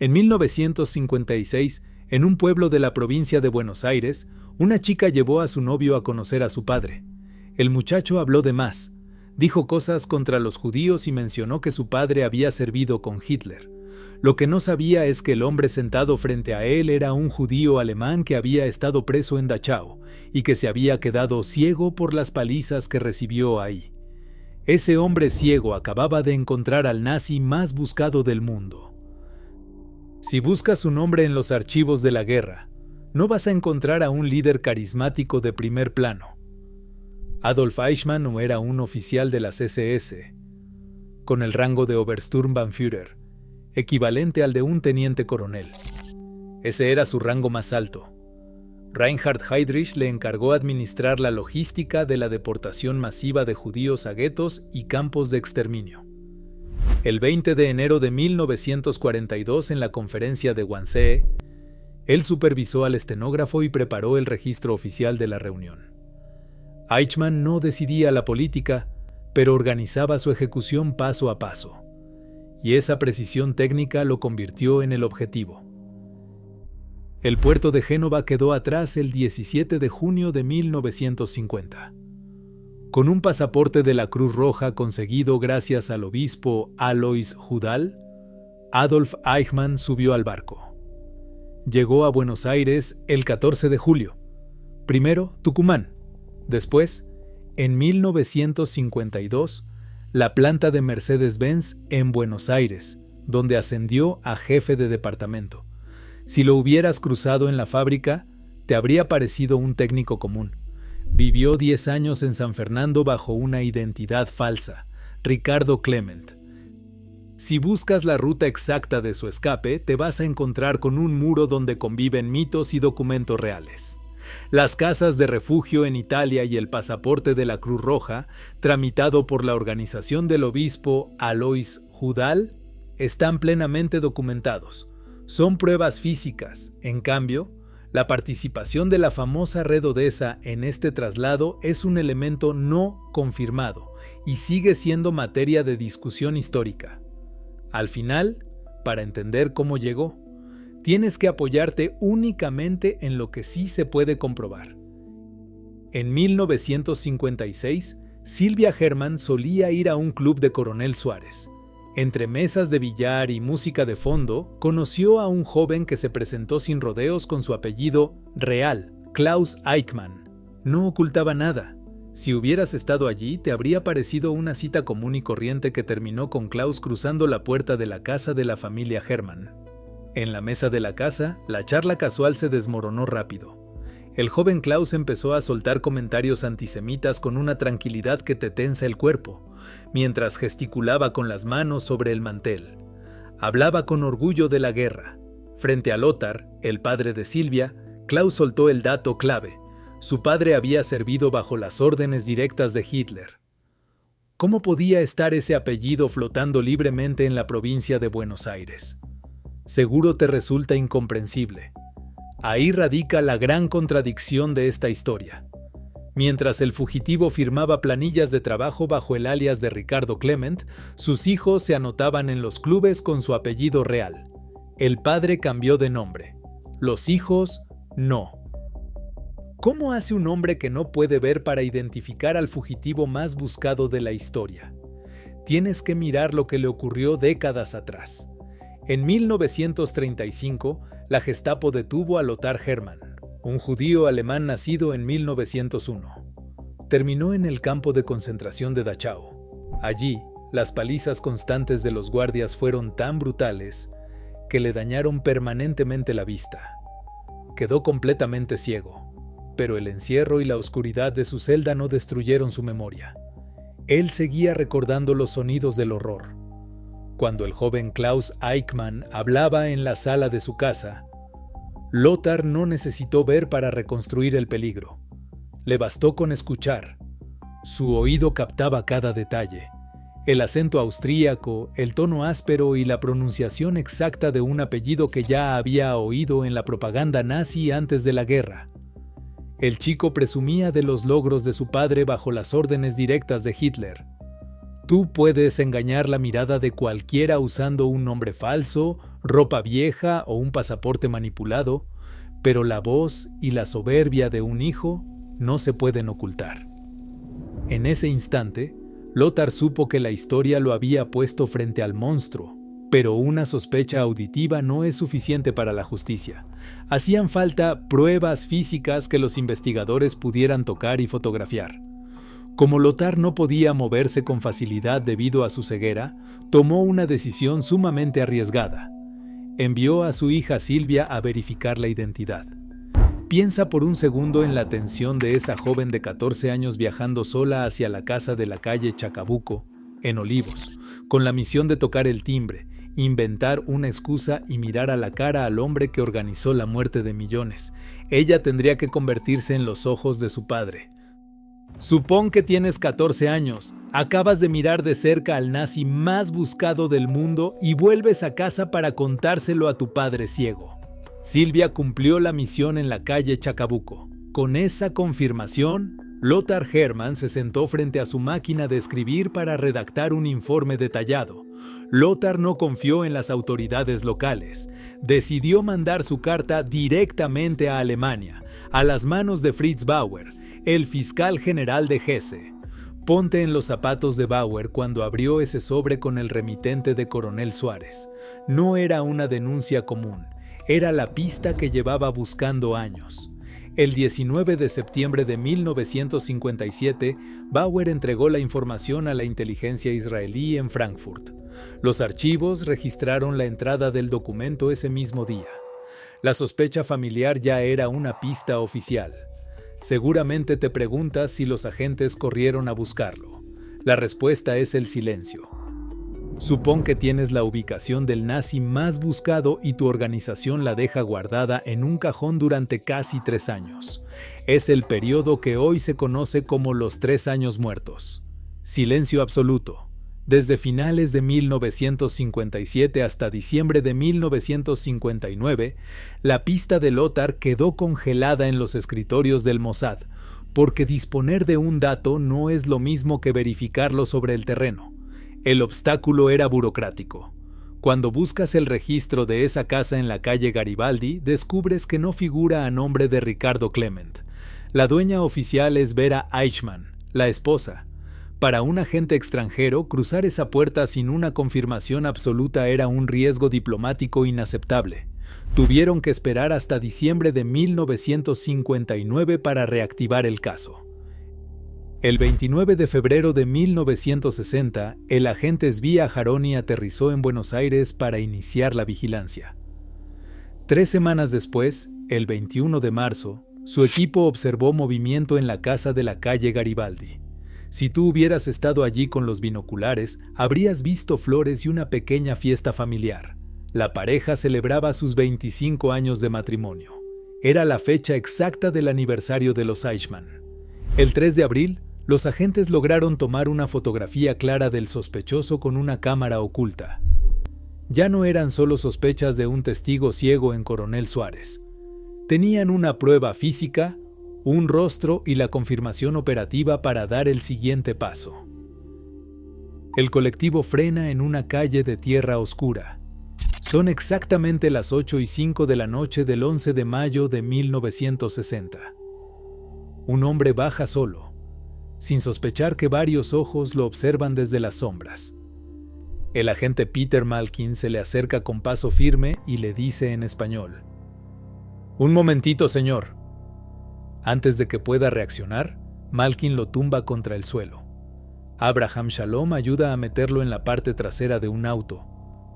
En 1956, en un pueblo de la provincia de Buenos Aires, una chica llevó a su novio a conocer a su padre. El muchacho habló de más, dijo cosas contra los judíos y mencionó que su padre había servido con Hitler. Lo que no sabía es que el hombre sentado frente a él era un judío alemán que había estado preso en Dachau y que se había quedado ciego por las palizas que recibió ahí. Ese hombre ciego acababa de encontrar al nazi más buscado del mundo. Si buscas su nombre en los archivos de la guerra, no vas a encontrar a un líder carismático de primer plano. Adolf Eichmann no era un oficial de las SS, con el rango de Obersturmbannführer, equivalente al de un teniente coronel. Ese era su rango más alto. Reinhard Heydrich le encargó administrar la logística de la deportación masiva de judíos a guetos y campos de exterminio. El 20 de enero de 1942, en la conferencia de Wannsee, él supervisó al estenógrafo y preparó el registro oficial de la reunión. Eichmann no decidía la política, pero organizaba su ejecución paso a paso, y esa precisión técnica lo convirtió en el objetivo. El puerto de Génova quedó atrás el 17 de junio de 1950. Con un pasaporte de la Cruz Roja conseguido gracias al obispo Alois Hudal, Adolf Eichmann subió al barco. Llegó a Buenos Aires el 14 de julio, primero Tucumán, después, en 1952, la planta de Mercedes-Benz en Buenos Aires, donde ascendió a jefe de departamento. Si lo hubieras cruzado en la fábrica, te habría parecido un técnico común. Vivió 10 años en San Fernando bajo una identidad falsa, Ricardo Clement. Si buscas la ruta exacta de su escape, te vas a encontrar con un muro donde conviven mitos y documentos reales. Las casas de refugio en Italia y el pasaporte de la Cruz Roja, tramitado por la organización del obispo Alois Hudal, están plenamente documentados. Son pruebas físicas. En cambio, la participación de la famosa red Odessa en este traslado es un elemento no confirmado y sigue siendo materia de discusión histórica. Al final, para entender cómo llegó, tienes que apoyarte únicamente en lo que sí se puede comprobar. En 1956, Silvia Hermann solía ir a un club de Coronel Suárez. Entre mesas de billar y música de fondo, conoció a un joven que se presentó sin rodeos con su apellido real, Klaus Eichmann. No ocultaba nada. Si hubieras estado allí, te habría parecido una cita común y corriente que terminó con Klaus cruzando la puerta de la casa de la familia Hermann. En la mesa de la casa, la charla casual se desmoronó rápido. El joven Klaus empezó a soltar comentarios antisemitas con una tranquilidad que te tensa el cuerpo, mientras gesticulaba con las manos sobre el mantel. Hablaba con orgullo de la guerra. Frente a Lothar, el padre de Silvia, Klaus soltó el dato clave. Su padre había servido bajo las órdenes directas de Hitler. ¿Cómo podía estar ese apellido flotando libremente en la provincia de Buenos Aires? Seguro te resulta incomprensible. Ahí radica la gran contradicción de esta historia. Mientras el fugitivo firmaba planillas de trabajo bajo el alias de Ricardo Clement, sus hijos se anotaban en los clubes con su apellido real. El padre cambió de nombre. Los hijos, no. ¿Cómo hace un hombre que no puede ver para identificar al fugitivo más buscado de la historia? Tienes que mirar lo que le ocurrió décadas atrás. En 1935, la Gestapo detuvo a Lothar Hermann, un judío alemán nacido en 1901. Terminó en el campo de concentración de Dachau. Allí, las palizas constantes de los guardias fueron tan brutales que le dañaron permanentemente la vista. Quedó completamente ciego, pero el encierro y la oscuridad de su celda no destruyeron su memoria. Él seguía recordando los sonidos del horror. Cuando el joven Klaus Eichmann hablaba en la sala de su casa, Lothar no necesitó ver para reconstruir el peligro. Le bastó con escuchar. Su oído captaba cada detalle. El acento austríaco, el tono áspero y la pronunciación exacta de un apellido que ya había oído en la propaganda nazi antes de la guerra. El chico presumía de los logros de su padre bajo las órdenes directas de Hitler. Tú puedes engañar la mirada de cualquiera usando un nombre falso, ropa vieja o un pasaporte manipulado, pero la voz y la soberbia de un hijo no se pueden ocultar. En ese instante, Lothar supo que la historia lo había puesto frente al monstruo, pero una sospecha auditiva no es suficiente para la justicia. Hacían falta pruebas físicas que los investigadores pudieran tocar y fotografiar. Como Lothar no podía moverse con facilidad debido a su ceguera, tomó una decisión sumamente arriesgada. Envió a su hija Silvia a verificar la identidad. Piensa por un segundo en la tensión de esa joven de 14 años viajando sola hacia la casa de la calle Chacabuco, en Olivos, con la misión de tocar el timbre, inventar una excusa y mirar a la cara al hombre que organizó la muerte de millones. Ella tendría que convertirse en los ojos de su padre. Supón que tienes 14 años, acabas de mirar de cerca al nazi más buscado del mundo y vuelves a casa para contárselo a tu padre ciego. Silvia cumplió la misión en la calle Chacabuco. Con esa confirmación, Lothar Hermann se sentó frente a su máquina de escribir para redactar un informe detallado. Lothar no confió en las autoridades locales. Decidió mandar su carta directamente a Alemania, a las manos de Fritz Bauer, el fiscal general de Hesse. Ponte en los zapatos de Bauer cuando abrió ese sobre con el remitente de Coronel Suárez. No era una denuncia común, era la pista que llevaba buscando años. El 19 de septiembre de 1957, Bauer entregó la información a la inteligencia israelí en Frankfurt. Los archivos registraron la entrada del documento ese mismo día. La sospecha familiar ya era una pista oficial. Seguramente te preguntas si los agentes corrieron a buscarlo. La respuesta es el silencio. Supón que tienes la ubicación del nazi más buscado y tu organización la deja guardada en un cajón durante casi 3 años. Es el periodo que hoy se conoce como los 3 años muertos. Silencio absoluto. Desde finales de 1957 hasta diciembre de 1959, la pista de Lothar quedó congelada en los escritorios del Mossad, porque disponer de un dato no es lo mismo que verificarlo sobre el terreno. El obstáculo era burocrático. Cuando buscas el registro de esa casa en la calle Garibaldi, descubres que no figura a nombre de Ricardo Clement. La dueña oficial es Vera Eichmann, la esposa. Para un agente extranjero, cruzar esa puerta sin una confirmación absoluta era un riesgo diplomático inaceptable. Tuvieron que esperar hasta diciembre de 1959 para reactivar el caso. El 29 de febrero de 1960, el agente Zvi Aharoni aterrizó en Buenos Aires para iniciar la vigilancia. 3 semanas después, el 21 de marzo, su equipo observó movimiento en la casa de la calle Garibaldi. Si tú hubieras estado allí con los binoculares, habrías visto flores y una pequeña fiesta familiar. La pareja celebraba sus 25 años de matrimonio. Era la fecha exacta del aniversario de los Eichmann. El 3 de abril, los agentes lograron tomar una fotografía clara del sospechoso con una cámara oculta. Ya no eran solo sospechas de un testigo ciego en Coronel Suárez. Tenían una prueba física, un rostro y la confirmación operativa para dar el siguiente paso. El colectivo frena en una calle de tierra oscura. Son exactamente las 8:05 de la noche del 11 de mayo de 1960. Un hombre baja solo, sin sospechar que varios ojos lo observan desde las sombras. El agente Peter Malkin se le acerca con paso firme y le dice en español: «Un momentito, señor». Antes de que pueda reaccionar, Malkin lo tumba contra el suelo. Abraham Shalom ayuda a meterlo en la parte trasera de un auto,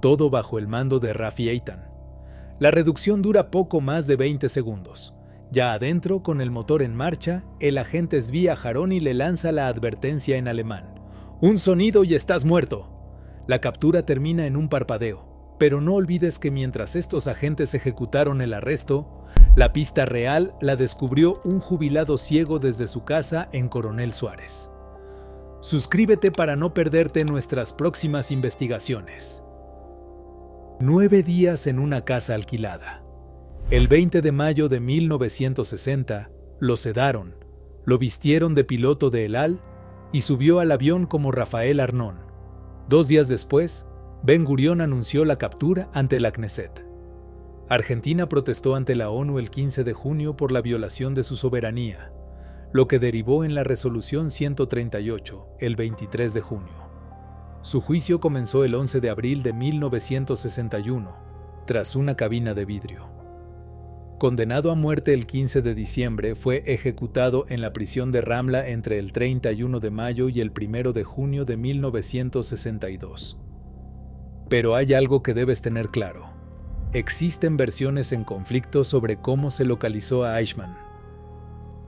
todo bajo el mando de Rafi Eitan. La reducción dura poco más de 20 segundos. Ya adentro, con el motor en marcha, el agente Zvi Aharoni le lanza la advertencia en alemán: «Un sonido y estás muerto». La captura termina en un parpadeo, pero no olvides que mientras estos agentes ejecutaron el arresto, la pista real la descubrió un jubilado ciego desde su casa en Coronel Suárez. Suscríbete para no perderte nuestras próximas investigaciones. 9 días en una casa alquilada. El 20 de mayo de 1960, lo sedaron, lo vistieron de piloto de El Al y subió al avión como Rafael Arnón. 2 días después, Ben-Gurión anunció la captura ante la Knesset. Argentina protestó ante la ONU el 15 de junio por la violación de su soberanía, lo que derivó en la Resolución 138, el 23 de junio. Su juicio comenzó el 11 de abril de 1961, tras una cabina de vidrio. Condenado a muerte el 15 de diciembre, fue ejecutado en la prisión de Ramla entre el 31 de mayo y el 1 de junio de 1962. Pero hay algo que debes tener claro. Existen versiones en conflicto sobre cómo se localizó a Eichmann.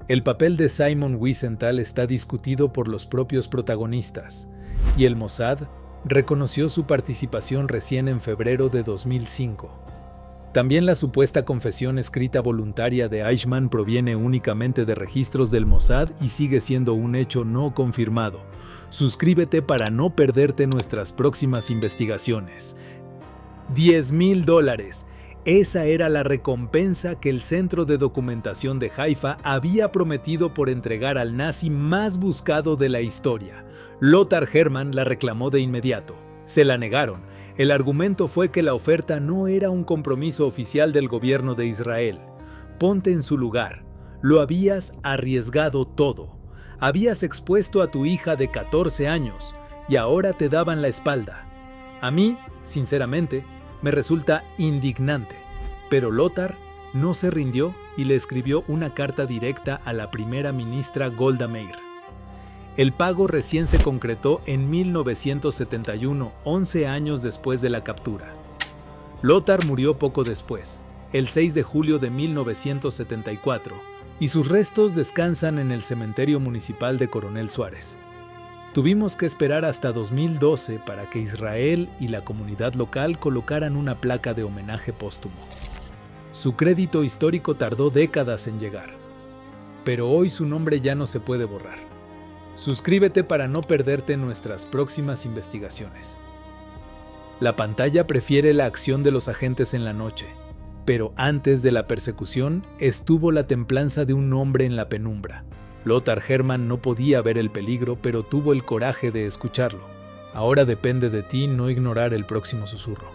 El papel de Simon Wiesenthal está discutido por los propios protagonistas, y el Mossad reconoció su participación recién en febrero de 2005. También la supuesta confesión escrita voluntaria de Eichmann proviene únicamente de registros del Mossad y sigue siendo un hecho no confirmado. Suscríbete para no perderte nuestras próximas investigaciones. $10,000. Esa era la recompensa que el Centro de Documentación de Haifa había prometido por entregar al nazi más buscado de la historia. Lothar Hermann la reclamó de inmediato. Se la negaron. El argumento fue que la oferta no era un compromiso oficial del gobierno de Israel. Ponte en su lugar. Lo habías arriesgado todo. Habías expuesto a tu hija de 14 años y ahora te daban la espalda. A mí, sinceramente, me resulta indignante, pero Lothar no se rindió y le escribió una carta directa a la primera ministra Golda Meir. El pago recién se concretó en 1971, 11 años después de la captura. Lothar murió poco después, el 6 de julio de 1974, y sus restos descansan en el cementerio municipal de Coronel Suárez. Tuvimos que esperar hasta 2012 para que Israel y la comunidad local colocaran una placa de homenaje póstumo. Su crédito histórico tardó décadas en llegar, pero hoy su nombre ya no se puede borrar. Suscríbete para no perderte nuestras próximas investigaciones. La pantalla prefiere la acción de los agentes en la noche, pero antes de la persecución estuvo la templanza de un hombre en la penumbra. Lothar Hermann no podía ver el peligro, pero tuvo el coraje de escucharlo. Ahora depende de ti no ignorar el próximo susurro.